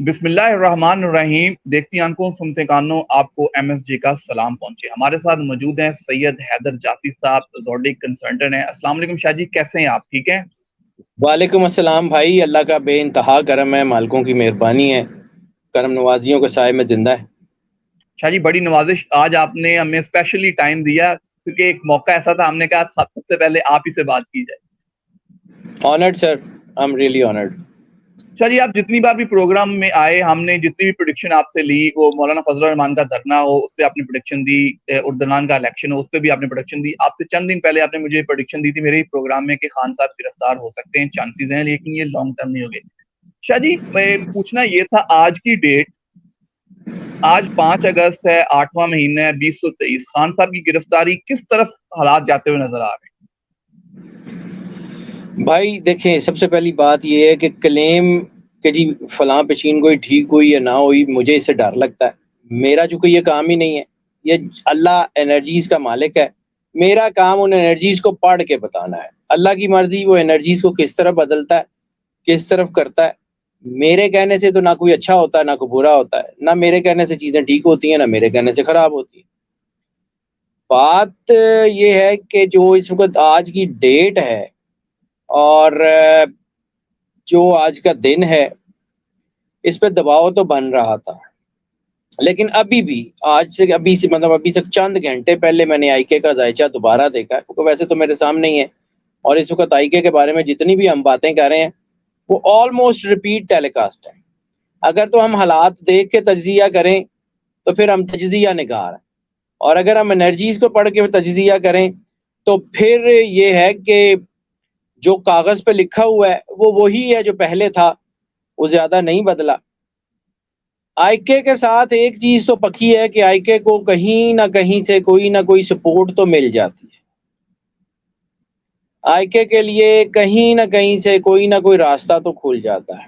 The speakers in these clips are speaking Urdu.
بسم اللہ الرحمن الرحیم. دیکھتی آنکھوں سنتے کانوں آپ کو ایم ایس جی کا سلام پہنچے. ہمارے ساتھ موجود ہیں سید حیدر جعفری صاحب، زوڈک کنسلٹنٹ ہیں. السلام علیکم شاہ جی، کیسے ہیں آپ؟ ٹھیک ہیں؟ وعلیکم السلام بھائی، اللہ کا بے انتہا کرم ہے، مالکوں کی مہربانی ہے، کرم نوازیوں کے سائے میں زندہ ہے. شاہ جی بڑی نوازش، آج آپ نے ہمیں اسپیشلی ٹائم دیا کیونکہ ایک موقع ایسا تھا، ہم نے کہا سب سے پہلے آپ ہی سے بات کی جائے. Honoured sir, I am really honoured. Shah ji آپ جتنی بار بھی پروگرام میں آئے، ہم نے جتنی بھی پروڈکشن آپ سے لی، وہ مولانا فضل الرحمان کا دھرنا ہو اس پہ آپ نے پروڈکشن دی، اردنان کا الیکشن ہو اس پہ بھی آپ نے پروڈکشن دی. آپ سے چند دن پہلے آپ نے مجھے پروڈکشن دی تھی میرے پروگرام میں کہ خان صاحب گرفتار ہو سکتے ہیں، چانسز ہیں، لیکن یہ لانگ ٹرم نہیں ہوگے. شاہ جی پوچھنا یہ تھا، آج کی ڈیٹ، آج 5 اگست ہے، 8واں مہینہ ہے 2023، خان صاحب کی گرفتاری کس طرف حالات جاتے ہوئے نظر آ رہے ہیں؟ بھائی دیکھیں، سب سے پہلی بات یہ ہے کہ کلیم کہ جی فلاں پیشین کوئی ٹھیک ہوئی یا نہ ہوئی، مجھے اس سے ڈر لگتا ہے. میرا چونکہ یہ کام ہی نہیں ہے، یہ اللہ انرجیز کا مالک ہے. میرا کام ان انرجیز کو پڑھ کے بتانا ہے. اللہ کی مرضی وہ انرجیز کو کس طرف بدلتا ہے، کس طرف کرتا ہے. میرے کہنے سے تو نہ کوئی اچھا ہوتا ہے نہ کوئی برا ہوتا ہے، نہ میرے کہنے سے چیزیں ٹھیک ہوتی ہیں نہ میرے کہنے سے خراب ہوتی ہیں. بات یہ ہے کہ جو اس وقت آج کی ڈیٹ ہے اور جو آج کا دن ہے، اس پہ دباؤ تو بن رہا تھا، لیکن ابھی بھی آج سے ابھی سے چند گھنٹے پہلے میں نے آئی کے کا ذائچہ دوبارہ دیکھا، کیونکہ ویسے تو میرے سامنے ہی ہے، اور اس وقت آئی کے بارے میں جتنی بھی ہم باتیں کر رہے ہیں وہ آلموسٹ ریپیٹ ٹیلی کاسٹ ہے. اگر تو ہم حالات دیکھ کے تجزیہ کریں تو پھر ہم تجزیہ نگار ہیں، اور اگر ہم انرجیز کو پڑھ کے تجزیہ کریں تو پھر یہ ہے کہ جو کاغذ پہ لکھا ہوا ہے وہ وہی ہے جو پہلے تھا، وہ زیادہ نہیں بدلا. آئی کے ساتھ ایک چیز تو پکی ہے کہ آئی کے کو کہیں نہ کہیں سے کوئی نہ کوئی سپورٹ تو مل جاتی ہے. آئی کے لیے کہیں نہ کہیں سے کوئی نہ کوئی راستہ تو کھل جاتا ہے.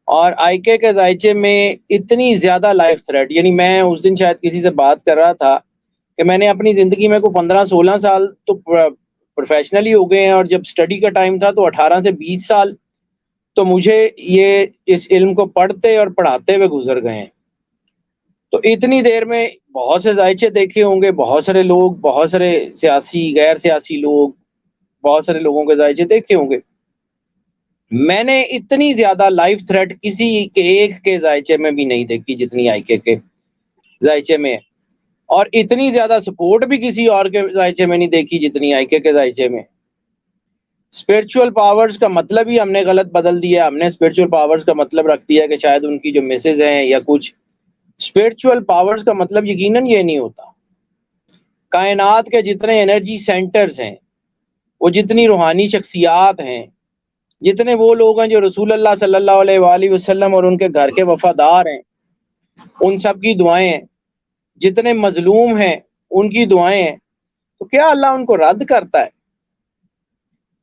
اور آئی کے ذائچے میں اتنی زیادہ لائف تھریٹ، یعنی میں اس دن شاید کسی سے بات کر رہا تھا کہ میں نے اپنی زندگی میں کو 15-16 سال تو پروفیشنلی ہو گئے ہیں، اور جب سٹڈی کا ٹائم تھا تو 18 سے 20 سال تو مجھے یہ اس علم کو پڑھتے اور پڑھاتے ہوئے گزر گئے ہیں. تو اتنی دیر میں بہت سے ذائچے دیکھے ہوں گے، بہت سارے لوگ، بہت سارے سیاسی غیر سیاسی لوگ، بہت سارے لوگوں کے ذائچے دیکھے ہوں گے. میں نے اتنی زیادہ لائف تھریٹ کسی کے ایک کے ذائچے میں بھی نہیں دیکھی جتنی آئی کے ذائچے میں ہے، اور اتنی زیادہ سپورٹ بھی کسی اور کے ذائچے میں نہیں دیکھی جتنی آئی کے ذائچے میں. اسپرچول پاورز کا مطلب ہی ہم نے غلط بدل دیا. ہم نے اسپرچول پاورز کا مطلب رکھ دیا کہ شاید ان کی جو مسز ہیں یا کچھ. اسپرچول پاورز کا مطلب یقیناً یہ نہیں ہوتا. کائنات کے جتنے انرجی سینٹرز ہیں، وہ جتنی روحانی شخصیات ہیں، جتنے وہ لوگ ہیں جو رسول اللہ صلی اللہ علیہ وآلہ وسلم اور ان کے گھر کے وفادار ہیں، ان سب کی دعائیں ہیں. جتنے مظلوم ہیں ان کی دعائیں ہیں. تو کیا اللہ ان کو رد کرتا ہے؟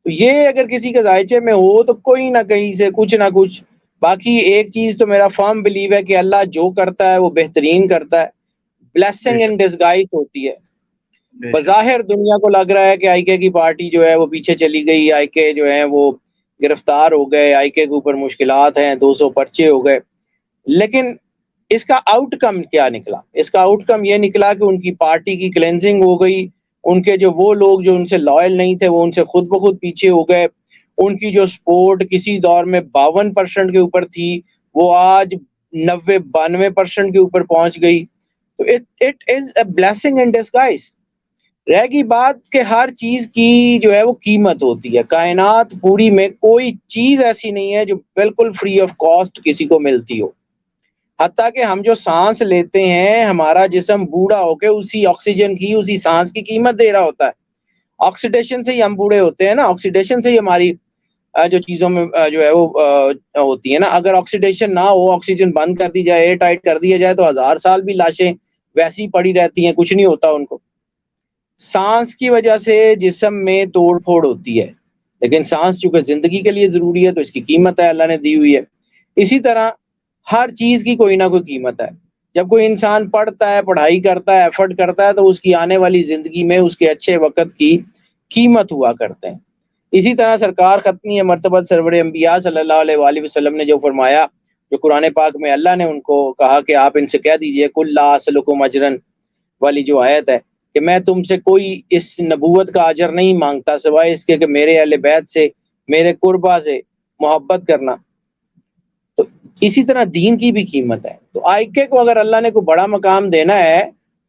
تو یہ اگر کسی کے ذائچے میں ہو تو کوئی نہ کہیں سے کچھ نہ کچھ. باقی ایک چیز تو میرا فرم بلیو ہے کہ اللہ جو کرتا ہے وہ بہترین کرتا ہے. بلیسنگ ان ڈسگائز ہوتی ہے. بظاہر دنیا کو لگ رہا ہے کہ آئی کے کی پارٹی جو ہے وہ پیچھے چلی گئی، آئی کے جو ہے وہ گرفتار ہو گئے، آئی کے اوپر مشکلات ہیں، 200 پرچے ہو گئے. لیکن اس کا آؤٹ کم کیا نکلا؟ اس کا آؤٹ کم یہ نکلا کہ ان کی پارٹی کی کلینزنگ ہو گئی. ان کے جو وہ لوگ جو ان سے لائل نہیں تھے وہ ان سے خود بخود پیچھے ہو گئے. ان کی جو سپورٹ کسی دور میں 52% کے اوپر تھی وہ آج 90-92% کے اوپر پہنچ گئی. تو it is a blessing in disguise. رہ گئی بات کہ ہر چیز کی جو ہے وہ قیمت ہوتی ہے. کائنات پوری میں کوئی چیز ایسی نہیں ہے جو بالکل فری آف کاسٹ کسی کو ملتی ہو. حتیٰ کہ ہم جو سانس لیتے ہیں، ہمارا جسم بوڑھا ہو کے اسی آکسیجن کی، اسی سانس کی قیمت دے رہا ہوتا ہے. آکسیڈیشن سے ہی ہم بوڑھے ہوتے ہیں نا، آکسیڈیشن سے ہی ہماری جو چیزوں میں جو ہے وہ ہوتی ہے نا. اگر آکسیڈیشن نہ ہو، آکسیجن بند کر دی جائے، ایئر ٹائٹ کر دیا جائے، تو 1000 سال بھی لاشیں ویسی پڑی رہتی ہیں، کچھ نہیں ہوتا ان کو. سانس کی وجہ سے جسم میں توڑ پھوڑ ہوتی ہے، لیکن سانس چونکہ زندگی کے لیے ضروری ہے تو اس کی قیمت ہے، اللہ نے دی ہوئی ہے. اسی طرح ہر چیز کی کوئی نہ کوئی قیمت ہے. جب کوئی انسان پڑھتا ہے، پڑھائی کرتا ہے، ایفرٹ کرتا ہے، تو اس کی آنے والی زندگی میں اس کے اچھے وقت کی قیمت ہوا کرتے ہیں. اسی طرح سرکار ختمی مرتبہ سرور انبیاء صلی اللہ علیہ وآلہ وسلم نے جو فرمایا، جو قرآن پاک میں اللہ نے ان کو کہا کہ آپ ان سے کہہ دیجئے قل لا اسألکم اجرا والی جو آیت ہے کہ میں تم سے کوئی اس نبوت کا اجر نہیں مانگتا سوائے اس کے کہ میرے اہل بیت سے میرے قربا سے محبت کرنا. تو اسی طرح دین کی بھی قیمت ہے. تو آئکے کو اگر اللہ نے کوئی بڑا مقام دینا ہے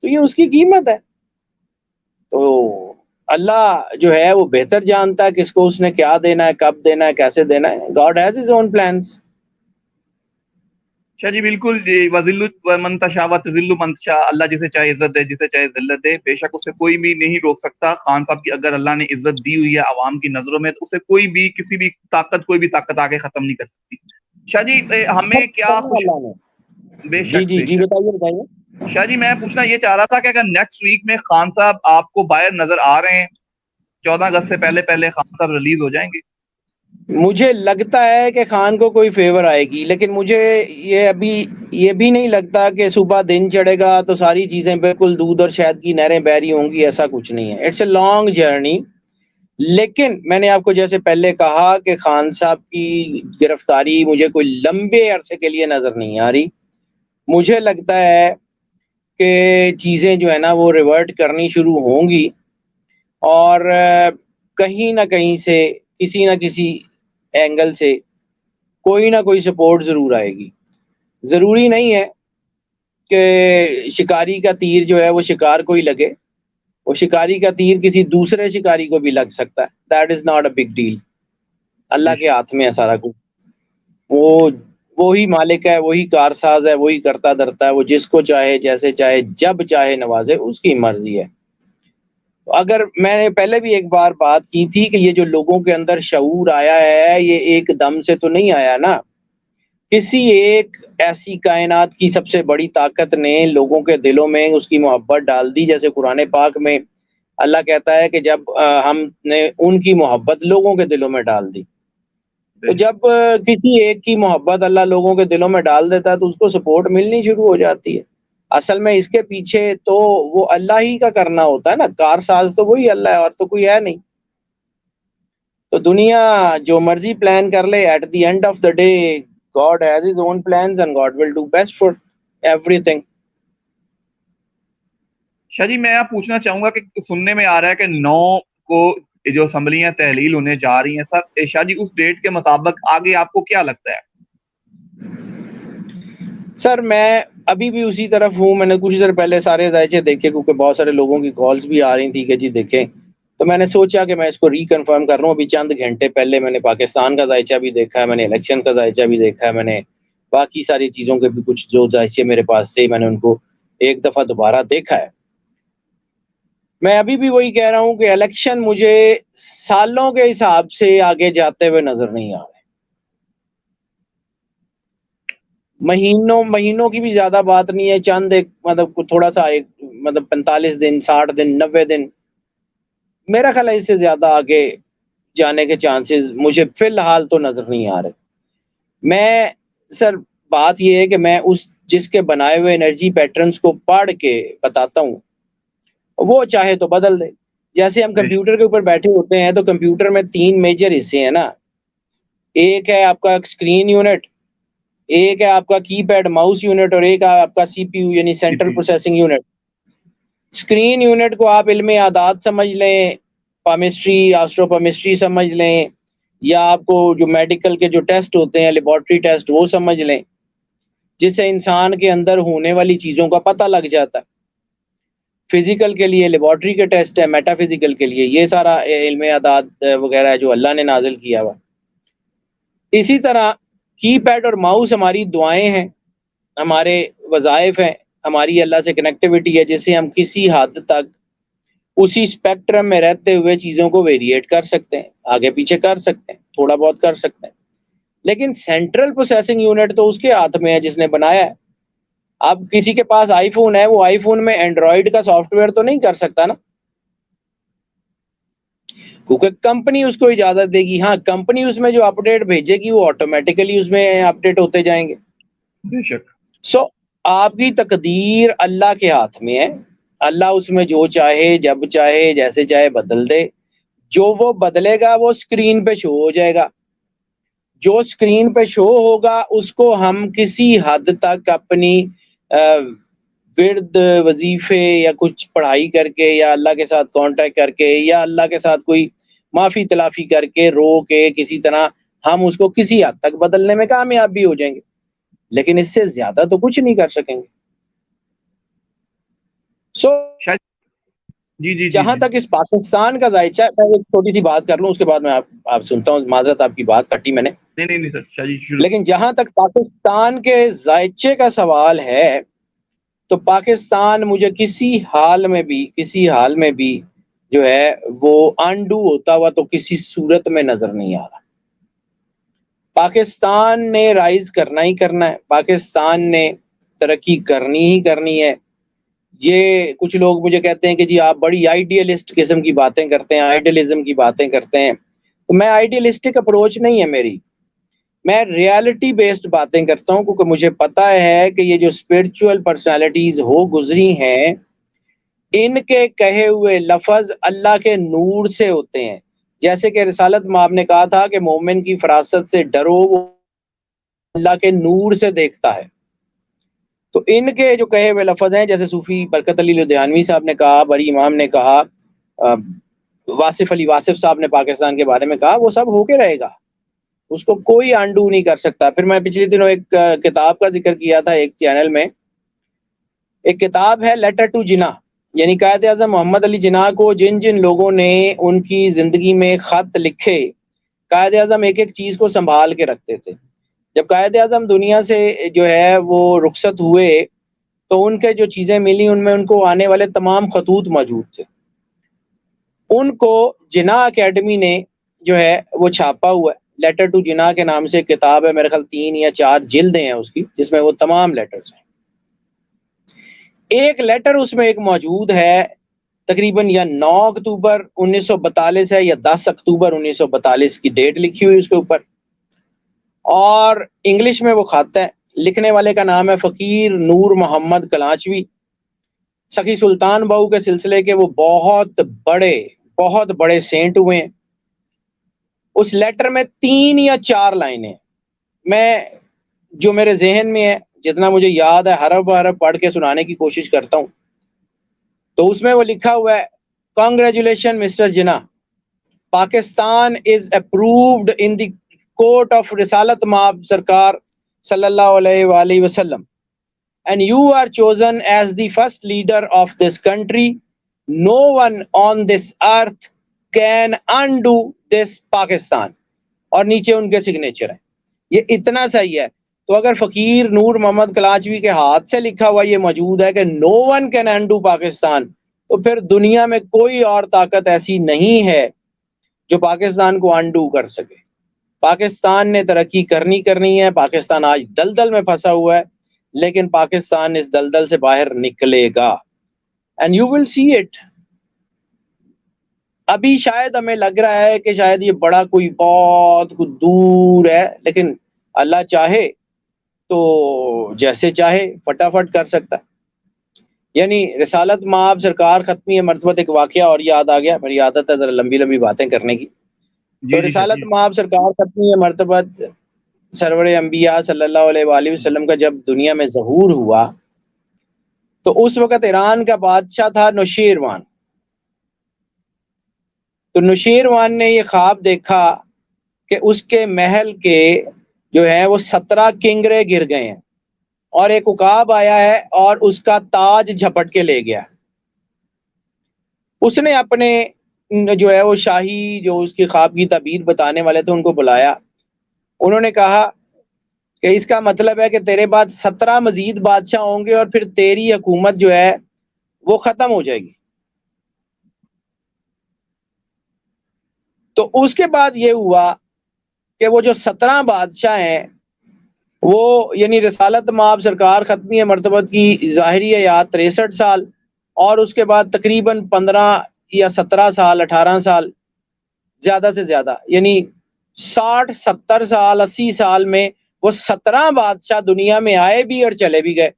تو یہ اس کی قیمت ہے. تو اللہ جو ہے وہ بہتر جانتا ہے کس کو اس نے کیا دینا ہے, کب دینا ہے, کیسے دینا ہے. God has his own plans. Shah ji بالکل جی, وذل من تشاء و تذل من تشاء, اللہ جسے چاہے عزت دے جسے چاہے ذلت دے, بے شک اسے کوئی بھی نہیں روک سکتا. خان صاحب کی اگر اللہ نے عزت دی ہوئی ہے عوام کی نظروں میں تو اسے کوئی بھی کسی بھی طاقت آگے ختم نہیں کر سکتی. شاہ جی ہمیں کیا خوش, اللہ نے بے جی شک جی بے جی شک. بتائیے. شاہ جی میں پوچھنا یہ چاہ رہا تھا کہ اگر نیکسٹ ویک میں خان صاحب آپ کو باہر نظر آ رہے ہیں, 14 اگست سے پہلے خان صاحب ریلیز ہو جائیں گے؟ مجھے لگتا ہے کہ خان کو کوئی فیور آئے گی, لیکن مجھے یہ بھی نہیں لگتا کہ صبح دن چڑھے گا تو ساری چیزیں بالکل دودھ اور شہد کی نہریں بہ رہی ہوں گی. ایسا کچھ نہیں ہے. It's a long journey. لیکن میں نے آپ کو جیسے پہلے کہا کہ خان صاحب کی گرفتاری مجھے کوئی لمبے عرصے کے لیے نظر نہیں آ رہی. مجھے لگتا ہے کہ چیزیں جو ہے نا وہ ریورٹ کرنی شروع ہوں گی اور کہیں نہ کہیں سے کسی نہ کسی اینگل سے کوئی نہ کوئی سپورٹ ضرور آئے گی. ضروری نہیں ہے کہ شکاری کا تیر جو ہے وہ شکار کو ہی لگے, وہ شکاری کا تیر کسی دوسرے شکاری کو بھی لگ سکتا ہے. That is not a big deal. اللہ کے ہاتھ میں ہے سارا کچھ. وہی مالک ہے, وہی کارساز ہے, وہی کرتا دھرتا ہے. وہ جس کو چاہے جیسے چاہے جب چاہے نوازے, اس کی مرضی ہے. اگر میں نے پہلے بھی ایک بار بات کی تھی کہ یہ جو لوگوں کے اندر شعور آیا ہے یہ ایک دم سے تو نہیں آیا نا. کسی ایک ایسی کائنات کی سب سے بڑی طاقت نے لوگوں کے دلوں میں اس کی محبت ڈال دی. جیسے قرآن پاک میں اللہ کہتا ہے کہ جب ہم نے ان کی محبت لوگوں کے دلوں میں ڈال دی. تو جب کسی ایک کی محبت اللہ لوگوں کے دلوں میں ڈال دیتا ہے تو اس کو سپورٹ ملنی شروع ہو جاتی ہے. اصل میں اس کے پیچھے تو وہ اللہ ہی کا کرنا ہوتا ہے نا. کارساز تو وہی اللہ ہے اور تو کوئی ہے نہیں. تو دنیا جو مرضی پلان کر لے, at the end of the day God has his own plans and God will do best for everything. شاہ جی میں آپ پوچھنا چاہوں گا کہ سننے میں آ رہا ہے کہ 9 کو جو اسمبلیاں تحلیل ہونے جا رہی ہیں سر, شاہ جی اس ڈیٹ کے مطابق آگے آپ کو کیا لگتا ہے؟ سر میں ابھی بھی اسی طرف ہوں. میں نے کچھ دیر پہلے سارے ذائچے دیکھے کیونکہ بہت سارے لوگوں کی کالز بھی آ رہی تھی کہ جی دیکھیں, تو میں نے سوچا کہ میں اس کو ریکنفرم کر رہا ہوں. ابھی چند گھنٹے پہلے میں نے پاکستان کا ذائچہ بھی دیکھا ہے, میں نے الیکشن کا ذائچہ بھی دیکھا ہے, میں نے باقی ساری چیزوں کے بھی کچھ جو ذائچے میرے پاس تھے میں نے ان کو ایک دفعہ دوبارہ دیکھا ہے. میں ابھی بھی وہی کہہ رہا ہوں کہ الیکشن مجھے سالوں کے حساب سے آگے جاتے ہوئے نظر نہیں آ رہے. مہینوں کی بھی زیادہ بات نہیں ہے, چند ایک مطلب تھوڑا سا ایک مطلب 45 دن 60 دن 90 دن, میرا خیال ہے اس سے زیادہ آگے جانے کے چانسز مجھے فی الحال تو نظر نہیں آ رہے. میں سر بات یہ ہے کہ میں جس کے بنائے ہوئے انرجی پیٹرنز کو پڑھ کے بتاتا ہوں, وہ چاہے تو بدل دے. جیسے ہم کمپیوٹر کے اوپر بیٹھے ہوتے ہیں تو کمپیوٹر میں 3 میجر حصے ہیں نا. ایک ہے آپ کا اسکرین یونٹ, ایک ہے آپ کا کی پیڈ ماؤس یونٹ, اور ایک ہے آپ کا سی پی یو یعنی central processing unit. Screen unit کو آپ علم اعداد سمجھ لیں, پامسٹری آسٹرو پامسٹری سمجھ لیں, یا آپ کو جو میڈیکل کے جو ٹیسٹ ہوتے ہیں لیبارٹری ٹیسٹ وہ سمجھ لیں, جس سے انسان کے اندر ہونے والی چیزوں کا پتہ لگ جاتا ہے. فزیکل کے لیے لیبارٹری کے ٹیسٹ ہے, میٹا فزیکل کے لیے یہ سارا علم اعداد وغیرہ ہے جو اللہ نے نازل کیا ہوا. اسی طرح کی پیڈ اور ماؤس ہماری دعائیں ہیں, ہمارے وظائف ہیں, ہماری اللہ سے کنیکٹیوٹی ہے, جس سے ہم کسی حد تک اسی اسپیکٹرم میں رہتے ہوئے چیزوں کو ویریٹ کر سکتے ہیں, آگے پیچھے کر سکتے ہیں, تھوڑا بہت کر سکتے ہیں. لیکن سینٹرل پروسیسنگ یونٹ تو اس کے ہاتھ میں ہے جس نے بنایا ہے. اب کسی کے پاس آئی فون ہے, وہ آئی فون میں اینڈرائڈ کا سافٹ ویئر تو نہیں کر سکتا نا, کیونکہ کمپنی اس کو اجازت دے گی. ہاں کمپنی اس میں جو اپ ڈیٹ بھیجے گی وہ آٹومیٹیکلی اس میں اپ ڈیٹ ہوتے جائیں گے. بے شک. آپ کی تقدیر اللہ کے ہاتھ میں ہے. اللہ اس میں جو چاہے جب چاہے جیسے چاہے بدل دے. جو وہ بدلے گا وہ اسکرین پہ شو ہو جائے گا. جو اسکرین پہ شو ہوگا اس کو ہم کسی حد تک اپنی ورد وظیفے یا کچھ پڑھائی کر کے یا اللہ کے ساتھ کانٹیکٹ کر کے یا اللہ کے ساتھ کوئی معافی تلافی کر کے رو کے کسی طرح ہم اس کو کسی حد تک بدلنے میں کامیاب بھی ہو جائیں گے، لیکن اس سے زیادہ تو کچھ نہیں کر سکیں گے۔ شاید جی جہاں تک اس پاکستان کا ذائچہ ہے، میں ایک چھوٹی سی بات کر لوں، اس کے بعد میں آپ سنتا ہوں، معذرت آپ کی بات کٹی میں نے، نہیں سر، شاہ جی لیکن جہاں تک پاکستان کے ذائچے کا سوال ہے تو پاکستان مجھے کسی حال میں بھی جو ہے وہ انڈو ہوتا ہوا تو کسی صورت میں نظر نہیں آ رہا۔ پاکستان نے رائز کرنا ہی کرنا ہے، پاکستان نے ترقی کرنی ہی کرنی ہے۔ یہ کچھ لوگ مجھے کہتے ہیں کہ جی آپ بڑی آئیڈیلسٹ قسم کی باتیں کرتے ہیں، آئیڈیلزم کی باتیں کرتے ہیں، تو میں آئیڈیلسٹک اپروچ نہیں ہے میری، میں ریالٹی بیسڈ باتیں کرتا ہوں، کیونکہ مجھے پتا ہے کہ یہ جو اسپرچول پرسنالٹیز ہو گزری ہیں ان کے کہے ہوئے لفظ اللہ کے نور سے ہوتے ہیں، جیسے کہ رسالت مآب نے کہا تھا کہ مومن کی فراست سے ڈرو، وہ اللہ کے نور سے دیکھتا ہے۔ تو ان کے جو کہے ہوئے لفظ ہیں، جیسے صوفی برکت علی لدھیانوی صاحب نے کہا، بری امام نے کہا، واصف علی واصف صاحب نے پاکستان کے بارے میں کہا، وہ سب ہو کے رہے گا، اس کو کوئی انڈو نہیں کر سکتا۔ پھر میں پچھلے دنوں ایک کتاب کا ذکر کیا تھا ایک چینل میں، ایک کتاب ہے لیٹر ٹو جناح، یعنی قائد اعظم محمد علی جناح کو جن جن لوگوں نے ان کی زندگی میں خط لکھے، قائد اعظم ایک ایک چیز کو سنبھال کے رکھتے تھے۔ جب قائد اعظم دنیا سے جو ہے وہ رخصت ہوئے تو ان کے جو چیزیں ملی ان میں ان کو آنے والے تمام خطوط موجود تھے، ان کو جناح اکیڈمی نے جو ہے وہ چھاپا ہوا ہے، لیٹر ٹو جناح کے نام سے کتاب ہے، میرے خیال 3 یا 4 جلدیں ہیں اس کی، جس میں وہ تمام لیٹرز ہیں۔ ایک لیٹر اس میں ایک موجود ہے تقریباً یا 9 اکتوبر 1942 ہے یا 10 اکتوبر 1942 کی ڈیٹ لکھی ہوئی اس کے اوپر، اور انگلش میں وہ خط ہے، لکھنے والے کا نام ہے فقیر نور محمد کلانچوی، سخی سلطان بہو کے سلسلے کے وہ بہت بڑے سینٹ ہوئے ہیں۔ اس لیٹر میں 3 یا 4 لائنیں، میں جو میرے ذہن میں ہے جتنا مجھے یاد ہے حرف حرف پڑھ کے سنانے کی کوشش کرتا ہوں۔ تو اس میں وہ لکھا ہوا ہے، congratulation mister Jinnah, Pakistan is approved in the court of رسالت مآب سرکار صلی اللہ علیہ وآلہ وسلم and you are chosen as the first leader of this country. No one on this earth can undo this Pakistan. اور نیچے ان کے سگنیچر ہیں، یہ اتنا صحیح ہے۔ تو اگر فقیر نور محمد کلانچوی کے ہاتھ سے لکھا ہوا یہ موجود ہے کہ no one can undo Pakistan, تو پھر دنیا میں کوئی اور طاقت ایسی نہیں ہے جو پاکستان کو انڈو کر سکے۔ پاکستان نے ترقی کرنی ہے، پاکستان آج دلدل میں پھنسا ہوا ہے، لیکن پاکستان اس دلدل سے باہر نکلے گا، and you will see it۔ ابھی شاید ہمیں لگ رہا ہے کہ شاید یہ بڑا کوئی بہت دور ہے، لیکن اللہ چاہے تو جیسے چاہے فٹافٹ کر سکتا ہے۔ یعنی رسالت مآب سرکار ختمی مرتبت ایک واقعہ اور یاد آ گیا، میری عادت ہے ذرا لمبی لمبی باتیں کرنے کی۔ تو رسالت مآب سرکار ختمی مرتبت سرور انبیاء صلی اللہ علیہ وآلہ وسلم کا جب دنیا میں ظہور ہوا تو اس وقت ایران کا بادشاہ تھا نوشیروان۔ تو نوشیروان نے یہ خواب دیکھا کہ اس کے محل کے جو ہے وہ 17 کنگرے گر گئے ہیں اور ایک عقاب آیا ہے اور اس کا تاج جھپٹ کے لے گیا۔ اس نے اپنے جو ہے وہ شاہی جو اس کی خواب کی تعبیر بتانے والے تھے ان کو بلایا، انہوں نے کہا کہ اس کا مطلب ہے کہ تیرے بعد 17 مزید بادشاہ ہوں گے اور پھر تیری حکومت جو ہے وہ ختم ہو جائے گی۔ تو اس کے بعد یہ ہوا کہ وہ جو 17 بادشاہ ہیں وہ یعنی رسالت مآب سرکار ختمی مرتبت کی ظاہری حیات 63 سال اور اس کے بعد تقریباً 15 یا 17 سال 18 سال زیادہ سے زیادہ یعنی 60 70 سال 80 سال میں وہ 17 بادشاہ دنیا میں آئے بھی اور چلے بھی گئے۔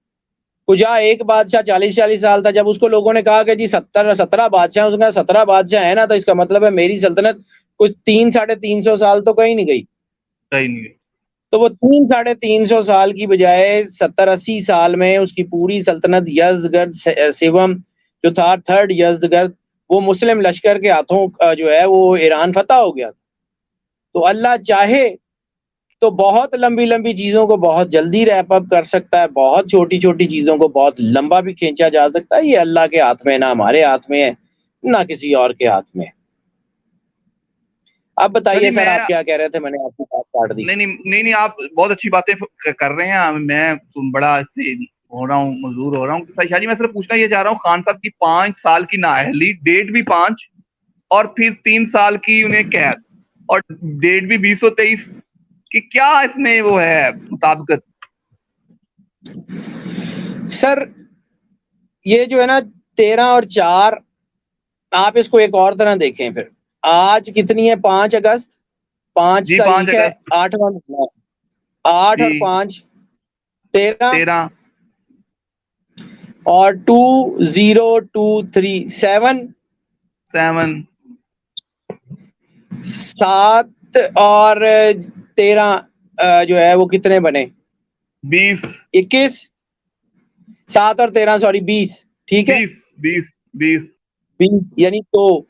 کجا ایک بادشاہ 40 سال تھا، جب اس کو لوگوں نے کہا کہ جی 17 بادشاہ، اس نے 17 بادشاہ ہیں نا تو اس کا مطلب ہے میری سلطنت کچھ 300 ساڑھے 300 سال تو کہیں نہیں گئی۔ صحیح نہیں ہے. تو وہ 300-350 سال کی بجائے 70-80 سال میں اس کی پوری سلطنت یزدگرد سیوم جو تھا تھرڈ یزدگرد وہ مسلم لشکر کے ہاتھوں جو ہے وہ ایران فتح ہو گیا تھا. تو اللہ چاہے تو بہت لمبی لمبی چیزوں کو بہت جلدی ریپ اپ کر سکتا ہے, بہت چھوٹی چھوٹی چیزوں کو بہت لمبا بھی کھینچا جا سکتا ہے. یہ اللہ کے ہاتھ میں, نہ ہمارے ہاتھ میں ہے نہ کسی اور کے ہاتھ میں. اب بتائیے سر, آپ کیا کہہ رہے تھے؟ میں نے آپ کی بات کاٹ دی. نہیں, آپ بہت اچھی باتیں کر رہے ہیں. میں بڑا اس سے ہو رہا ہوں, مزدور ہو رہا ہوں. شاہ جی میں صرف پوچھنا یہ چاہ رہا ہوں, خان صاحب کی 5 سال کی نااہلی, ڈیٹ بھی 5 اور پھر 3 سال کی انہیں قید اور ڈیٹ بھی 2023 کہ کیا اس میں وہ ہے مطابقت؟ سر یہ جو ہے نا 13 اور 4, آپ اس کو ایک اور طرح دیکھیں. پھر آج کتنی ہے؟ 5 اگست, 5 جی 5 تاریخ ہے, اگست 8واں مہینہ, 8 اور جی 5 13 13 اور 2023 7 7 7 اور 13 جو ہے وہ کتنے بنے؟ 20 21 7 اور 13 سوری 20, ٹھیک ہے 20 یعنی تو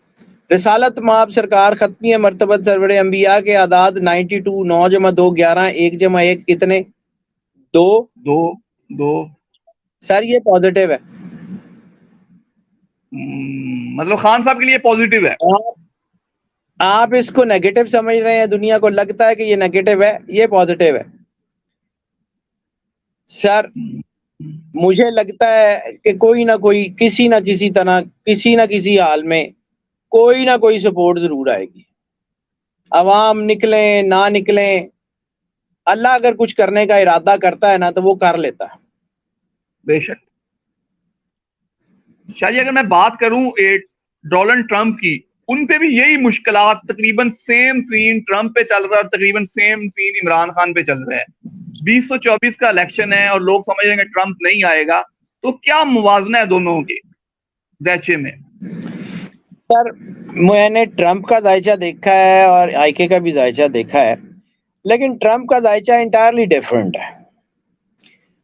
رسالت مآب سرکار ختمی مرتبت سرور انبیاء کے اعداد 92 9 جمع 2 11 1 جمع 1 کتنے؟ 2 سر یہ پازیٹیو ہے. مطلب خان صاحب کے لیے پازیٹیو ہے. آپ اس کو نیگیٹو سمجھ رہے ہیں, دنیا کو لگتا ہے کہ یہ نیگیٹو ہے, یہ پازیٹیو ہے. سر مجھے لگتا ہے کہ کوئی نہ کوئی کسی نہ کسی طرح کسی نہ کسی حال میں کوئی نہ کوئی سپورٹ ضرور آئے گی. عوام نکلیں نہ نکلیں, اللہ اگر کچھ کرنے کا ارادہ کرتا ہے نا تو وہ کر لیتا ہے. بے شک. شاہ جی اگر میں بات کروں ڈونلڈ ٹرمپ کی, ان پہ بھی یہی مشکلات تقریباً سیم سین ٹرمپ پہ چل رہا ہے, تقریباً سیم سین عمران خان پہ چل رہا ہے. 2024 کا الیکشن ہے اور لوگ سمجھ رہے ہیں کہ ٹرمپ نہیں آئے گا, تو کیا موازنہ ہے دونوں کے ذائچے میں؟ سر میں نے ٹرمپ کا ذائچہ دیکھا ہے اور آئی کے کا بھی ذائچہ دیکھا ہے, لیکن ٹرمپ کا ذائچہ انٹائرلی ڈیفرنٹ ہے.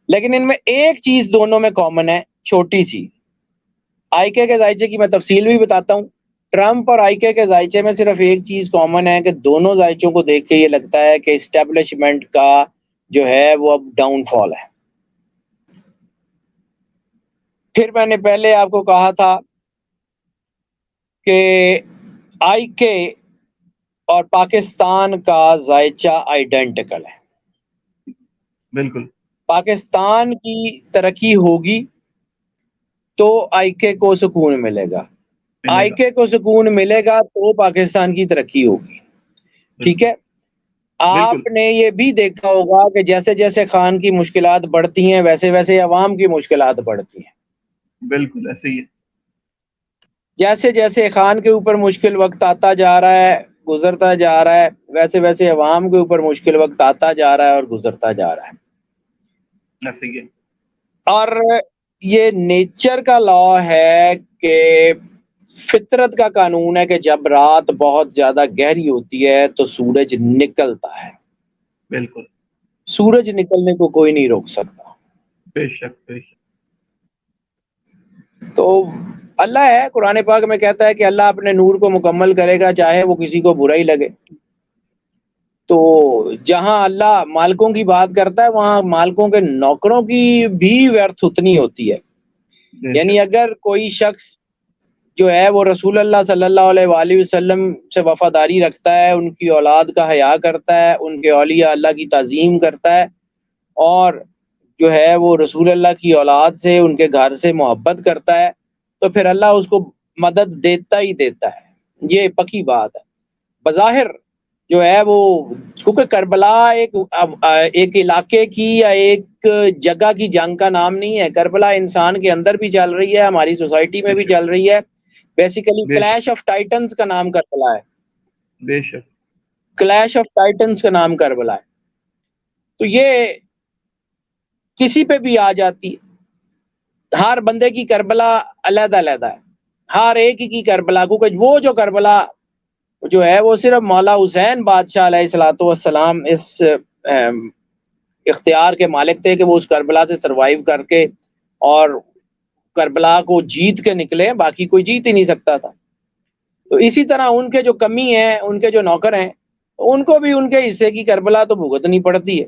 لیکن ان میں ایک چیز دونوں میں کامن ہے, چھوٹی سی. آئی کے ذائچے کی میں تفصیل بھی بتاتا ہوں. ٹرمپ اور آئی کے ذائچے میں صرف ایک چیز کامن ہے کہ دونوں ذائچوں کو دیکھ کے یہ لگتا ہے کہ اسٹیبلشمنٹ کا جو ہے وہ اب ڈاؤن فال ہے. پھر میں نے پہلے آپ کو کہا تھا کہ آئی کے اور پاکستان کا ذائچہ آئیڈینٹیکل ہے. بالکل. پاکستان کی ترقی ہوگی تو آئی کے کو سکون ملے گا, آئی کے کو سکون ملے گا تو پاکستان کی ترقی ہوگی. ٹھیک ہے. آپ نے یہ بھی دیکھا ہوگا کہ جیسے جیسے خان کی مشکلات بڑھتی ہیں ویسے ویسے عوام کی مشکلات بڑھتی ہیں. بالکل ایسے ہی ہے. جیسے جیسے خان کے اوپر مشکل وقت آتا جا رہا ہے, گزرتا جا رہا ہے, ویسے ویسے عوام کے اوپر مشکل وقت آتا جا رہا ہے اور گزرتا جا رہا ہے. ایسے ہی ہے. اور یہ نیچر کا لا ہے کہ فطرت کا قانون ہے کہ جب رات بہت زیادہ گہری ہوتی ہے تو سورج نکلتا ہے. بالکل. سورج نکلنے کو کوئی نہیں روک سکتا. بے شک بے شک. تو اللہ ہے, قرآن پاک میں کہتا ہے کہ اللہ اپنے نور کو مکمل کرے گا چاہے وہ کسی کو برا ہی لگے. تو جہاں اللہ مالکوں کی بات کرتا ہے وہاں مالکوں کے نوکروں کی بھی ویرتھ اتنی ہوتی ہے. یعنی اگر کوئی شخص جو ہے وہ رسول اللہ صلی اللہ علیہ وآلہ وسلم سے وفاداری رکھتا ہے, ان کی اولاد کا حیا کرتا ہے, ان کے اولیاء اللہ کی تعظیم کرتا ہے اور جو ہے وہ رسول اللہ کی اولاد سے ان کے گھر سے محبت کرتا ہے, تو پھر اللہ اس کو مدد دیتا ہی دیتا ہے. یہ پکی بات ہے. بظاہر جو ہے وہ کیونکہ کربلا ایک علاقے کی یا ایک جگہ کی جنگ کا نام نہیں ہے. کربلا انسان کے اندر بھی چل رہی ہے, ہماری سوسائٹی میں بھی چل رہی ہے. بیسیکلی کلیش آف ٹائٹنز کا نام کربلا ہے. بے شک. کلیش آف ٹائٹنز کا نام کربلا ہے. تو یہ کسی پہ بھی آ جاتی ہے. ہر بندے کی کربلا علیحدہ علیحدہ ہے, ہر ایک کی کربلا, کیونکہ وہ جو کربلا جو ہے وہ صرف مولا حسین بادشاہ علیہ الصلوۃ والسلام اس اختیار کے مالک تھے کہ وہ اس کربلا سے سروائیو کر کے اور کربلا کو جیت کے نکلے، باقی کوئی جیت ہی نہیں سکتا تھا. تو اسی طرح ان کے جو کمی ہیں، ان کے جو نوکر ہیں، ان کو بھی ان کے حصے کی کربلا تو بھگتنی پڑتی ہے.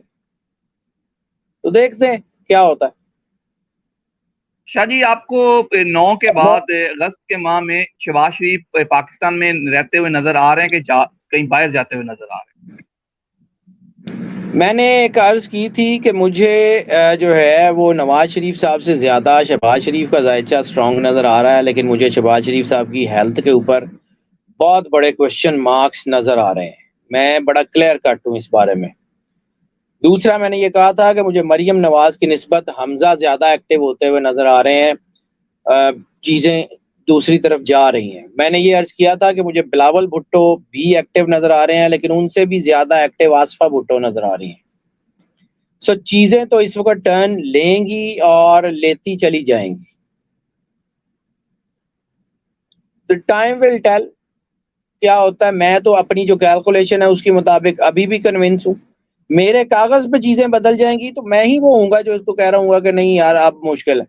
تو دیکھتے ہیں کیا ہوتا ہے. شاہ جی، آپ کو 9 کے بعد اگست کے ماہ میں شہباز شریف پاکستان میں رہتے ہوئے نظر آ رہے ہیں کہ کہیں باہر جاتے ہوئے نظر آ رہے ہیں؟ میں نے ایک عرض کی تھی کہ مجھے جو ہے وہ نواز شریف صاحب سے زیادہ شہباز شریف کا ذائچہ سٹرونگ نظر آ رہا ہے، لیکن مجھے شہباز شریف صاحب کی ہیلتھ کے اوپر بہت بڑے کوشچن مارکس نظر آ رہے ہیں. میں بڑا کلیئر کٹ ہوں اس بارے میں. دوسرا، میں نے یہ کہا تھا کہ مجھے مریم نواز کی نسبت حمزہ زیادہ ایکٹیو ہوتے ہوئے نظر آ رہے ہیں، چیزیں دوسری طرف جا رہی ہیں. میں نے یہ عرض کیا تھا کہ مجھے بلاول بھٹو بھی ایکٹیو نظر آ رہے ہیں، لیکن ان سے بھی زیادہ ایکٹیو آصفہ بھٹو نظر آ رہی ہیں. سو چیزیں تو اس وقت ٹرن لیں گی اور لیتی چلی جائیں گی. The time will tell کیا ہوتا ہے. میں تو اپنی جو کیلکولیشن ہے اس کے مطابق ابھی بھی کنونس ہوں. میرے کاغذ پہ چیزیں بدل جائیں گی تو میں ہی وہ ہوں گا جو اس کو کہہ رہا ہوں گا کہ نہیں یار اب مشکل ہے.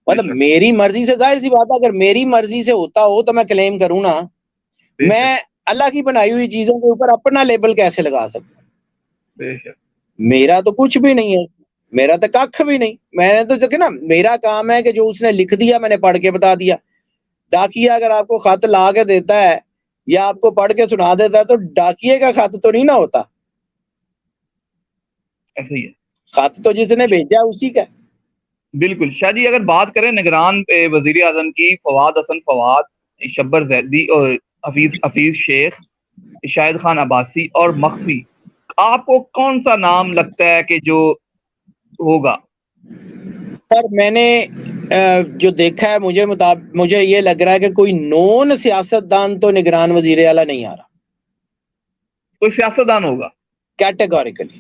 مطلب میری مرضی سے، ظاہر سی بات ہے اگر میری مرضی سے ہوتا ہو تو میں کلیم کروں نا. میں اللہ کی بنائی ہوئی چیزوں کے اوپر اپنا لیبل کیسے لگا سکتا ہوں؟ میرا تو کچھ بھی نہیں ہے، میرا تو کخ بھی نہیں. میں نے تو دیکھے نا، میرا کام ہے کہ جو اس نے لکھ دیا میں نے پڑھ کے بتا دیا. ڈاکیا اگر آپ کو خط لا کے دیتا ہے یا آپ کو پڑھ کے سنا دیتا ہے تو ڈاکیے کا خط تو نہیں نہ ہوتا. ایسے ہی ہے، خط تو جس نے بھیجا اسی کا. بالکل. شاہ جی، اگر بات کریں نگران وزیر اعظم کی، فواد حسن فواد، شبر زیدی اور حفیظ شیخ، شاہد خان عباسی اور مخفی، آپ کو کون سا نام لگتا ہے کہ جو ہوگا؟ سر میں نے جو دیکھا ہے مجھے یہ لگ رہا ہے کہ کوئی نون سیاستدان تو نگران وزیر اعلیٰ نہیں آ رہا. کوئی سیاستدان ہوگا کیٹیگوریکلی.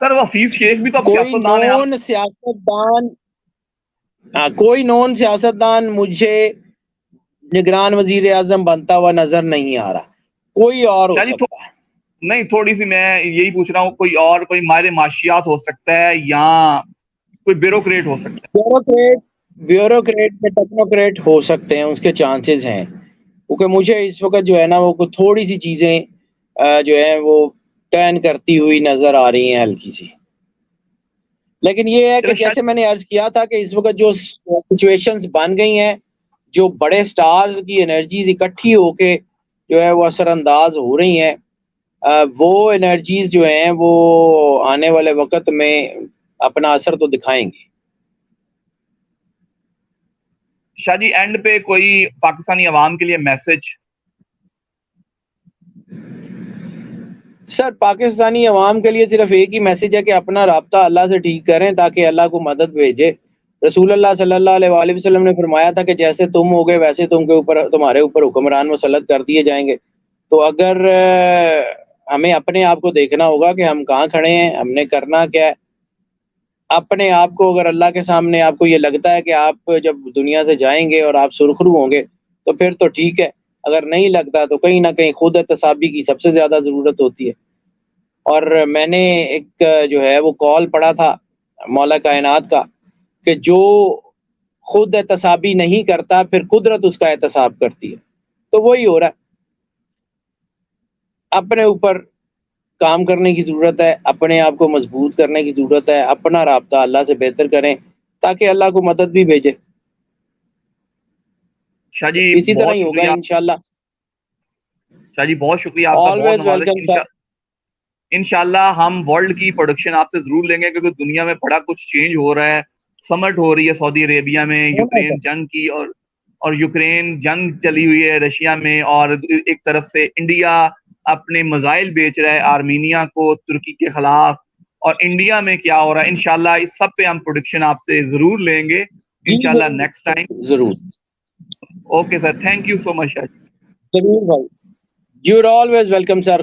سر وہ حفیظ شیخ بھی تو اب کوئی سیاستدان ہے. نون سیاستدان، کوئی نون سیاستدان مجھے نگران وزیر اعظم بنتا ہوا نظر نہیں آ رہا. کوئی اور ہو سکتا ہے. نہیں، تھوڑی سی میں یہی پوچھ رہا ہوں، کوئی اور، کوئی ماہر معاشیات ہو سکتا ہے یا کوئی بیوروکریٹ ہو سکتا ہے؟ بیوروکریٹ یا ٹیکنوکریٹ ہو سکتے ہیں، اس کے چانسز ہیں. کیونکہ مجھے اس وقت جو ہے نا وہ تھوڑی سی چیزیں جو ہے وہ ٹرن کرتی ہوئی نظر آ رہی ہیں ہلکی سی. لیکن یہ ہے کہ جیسے میں نے عرض کیا تھا کہ اس وقت جو سچویشنز بن گئی ہیں، جو بڑے سٹارز کی انرجیز اکٹھی ہو کے جو ہے وہ اثر انداز ہو رہی ہیں، وہ انرجیز جو ہیں وہ آنے والے وقت میں اپنا اثر تو دکھائیں گی. شاہ جی، اینڈ پہ کوئی پاکستانی عوام کے لیے میسج؟ سر پاکستانی عوام کے لیے صرف ایک ہی میسج ہے کہ اپنا رابطہ اللہ سے ٹھیک کریں تاکہ اللہ کو مدد بھیجے. رسول اللہ صلی اللہ علیہ وآلہ وسلم نے فرمایا تھا کہ جیسے تم ہوگے ویسے تمہارے اوپر حکمران مسلط کر دیے جائیں گے. تو اگر ہمیں اپنے آپ کو دیکھنا ہوگا کہ ہم کہاں کھڑے ہیں، ہم نے کرنا کیا ہے. اپنے آپ کو اگر اللہ کے سامنے آپ کو یہ لگتا ہے کہ آپ جب دنیا سے جائیں گے اور آپ سرخرو ہوں گے تو پھر تو ٹھیک ہے. اگر نہیں لگتا تو کہیں نہ کہیں خود احتسابی کی سب سے زیادہ ضرورت ہوتی ہے. اور میں نے ایک جو ہے وہ کال پڑھا تھا مولا کائنات کا کہ جو خود احتسابی نہیں کرتا پھر قدرت اس کا احتساب کرتی ہے. تو وہی ہو رہا ہے. اپنے اوپر کام کرنے کی ضرورت ہے، اپنے آپ کو مضبوط کرنے کی ضرورت ہے، اپنا رابطہ اللہ سے بہتر کریں تاکہ اللہ کو مدد بھی بھیجے. شاہ جی اسی طرح ہی ہوگا انشاءاللہ. شاہ جی بہت شکریہ آپ کا، بہت نوازش. انشاءاللہ ہم ورلڈ کی پروڈکشن آپ سے ضرور لیں گے، کیونکہ دنیا میں بڑا کچھ چینج ہو رہا ہے. سمٹ ہو رہی ہے سعودی عربیہ میں یوکرین جنگ کی، اور یوکرین جنگ چلی ہوئی ہے رشیا میں، اور ایک طرف سے انڈیا اپنے میزائل بیچ رہا ہے آرمینیا کو ترکی کے خلاف، اور انڈیا میں کیا ہو رہا ہے. انشاءاللہ اس سب پہ ہم پروڈکشن آپ سے ضرور لیں گے انشاءاللہ نیکسٹ ٹائم. ضرور. Okay sir, thank you so much. ضرور بھائی، you are always welcome sir.